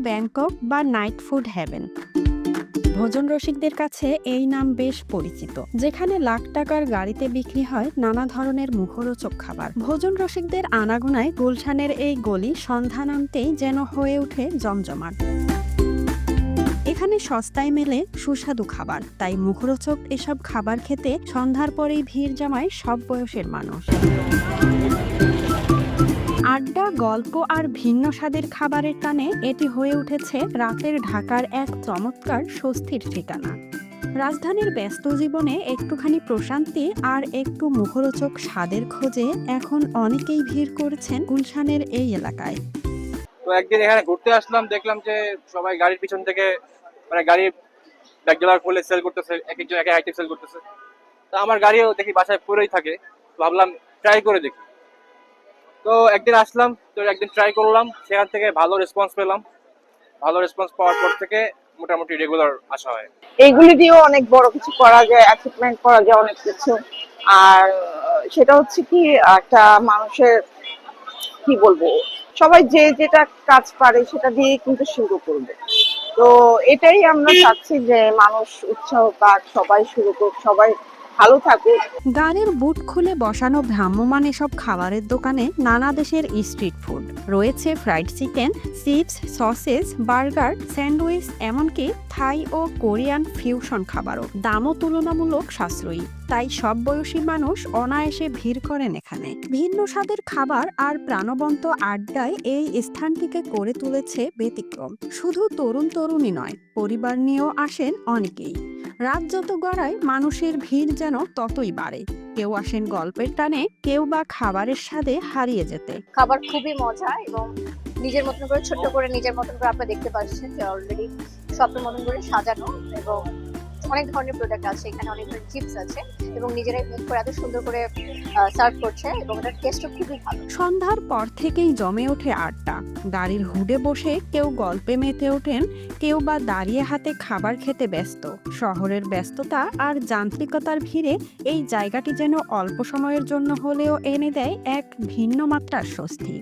Bangkok বা night food haven. ভোজন রসিকদের কাছে এই নাম বেশ পরিচিত, যেখানে লাখ টাকার গাড়িতে বিক্রি হয় নানা ধরনের মুখরোচক খাবার। ভোজন রসিকদের আনাগোনায় গুলশানের এই গলি সন্ধ্যা নামতেই যেন হয়ে ওঠে জমজমাট। এখানে সস্তায় মেলে সুস্বাদু খাবার, তাই মুখরোচক এসব খাবার খেতে সন্ধ্যার পরেই ভিড় জমায় সব বয়সের মানুষ। আড্ডা, গল্প আর ভিন্ন স্বাদের খাবারের টানে এটি হয়ে উঠেছে রাতের ঢাকার এক চমৎকার স্বস্তির ঠিকানা। রাজধানীর ব্যস্ত জীবনে একটুখানি প্রশান্তি আর একটু মুখরোচক স্বাদের খোঁজে এখন অনেকেই ভিড় করছেন গুলশানের এই এলাকায়। তো একদিন এখানে ঘুরতে আসলাম, দেখলাম যে সবাই গাড়ির পিছন থেকে মানে গাড়ির ব্যাকডোর খুলে সেল করতেছে, এক একজন এক এক আইটেম সেল করতেছে। তো আমার গাড়িও দেখি বাসায় পড়েই থাকে, ভাবলাম ট্রাই করে দেখি। তো একদিন আসলাম, তো একদিন ট্রাই করলাম, সেখান থেকে ভালো রেসপন্স পেলাম। ভালো রেসপন্স পাওয়ার পর থেকে মোটামুটি রেগুলার আসা হয়। এইগুলি দিয়েও অনেক বড় কিছু করা যায়, অ্যাচিভমেন্ট করা যায় অনেক কিছু। আর সেটা হচ্ছে কি, একটা মানুষের কি বলবো, সবাই যে যেটা কাজ পারে সেটা দিয়ে কিন্তু শুরু করবে। তো এটাই আমরা চাচ্ছি যে মানুষ উৎসাহ পাক, সবাই শুরু করুক, সবাই ভালো থাকুক। গাড়ির বুট খুলে বসানো ভ্রাম্যমাণ এসব খাবারের দোকানে নানা দেশের স্ট্রিট ফুড রয়েছে। Fried chicken, chips, sausage, burger, sandwich, এমনকি থাই ও কোরিয়ান ফিউশন খাবারও। দামও তুলনামূলক সাশ্রয়ী, তাই সব বয়সী মানুষ অনায়াসে ভিড় করেন এখানে। ভিন্ন স্বাদের খাবার আর প্রাণবন্ত আড্ডায় এই স্থানটিকে করে তুলেছে ব্যতিক্রম। শুধু তরুণ তরুণী নয়, পরিবার নিয়েও আসেন অনেকেই। রাত যত গড়ায় মানুষের ভিড় যেন ততই বাড়ে। কেউ আসেন গল্পের টানে, কেউ বা খাবারের স্বাদে হারিয়ে যেতে। খাবার খুবই মজা এবং নিজের মতন করে ছোট্ট করে নিজের মতন করে আপনারা দেখতে পাচ্ছেন যে অলরেডি শপের মতন করে সাজানো, এবং অনেক ধরনের প্রোডাক্ট আছে এখানে, অনেক ধরনের চিপস আছে এবং নিজেরাই মেক করে এত সুন্দর করে সার্ভ করছে এবং এটার টেস্টও খুবই ভালো। সন্ধ্যার পর থেকেই জমে ওঠে আড্ডা। গাড়ির হুডে বসে কেউ গল্পে মেতে ওঠেন, কেউ বা দাঁড়িয়ে হাতে খাবার খেতে ব্যস্ত। শহরের ব্যস্ততা আর যান্ত্রিকতার ভিড়ে এই জায়গাটি যেন অল্প সময়ের জন্য হলেও এনে দেয় এক ভিন্ন মাত্রার স্বস্তি।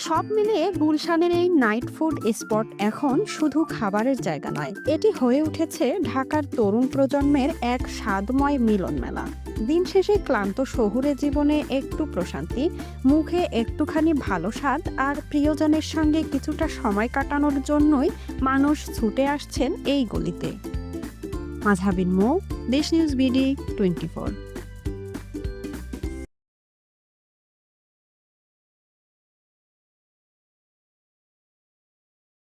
সব মিলিয়ে গুলশানের এই নাইট ফুড স্পট এখন শুধু খাবারের জায়গা নয়, এটি হয়ে উঠেছে ঢাকার তরুণ প্রজন্মের এক স্বাদময় মিলন মেলা। দিন শেষে ক্লান্ত শহুরে জীবনে একটু প্রশান্তি, মুখে একটুখানি ভালো স্বাদ আর প্রিয়জনের সঙ্গে কিছুটা সময় কাটানোর জন্যই মানুষ ছুটে আসছেন এই গলিতে। মাঝহাবিন মৌ, দেশ নিউজ বিডি 24।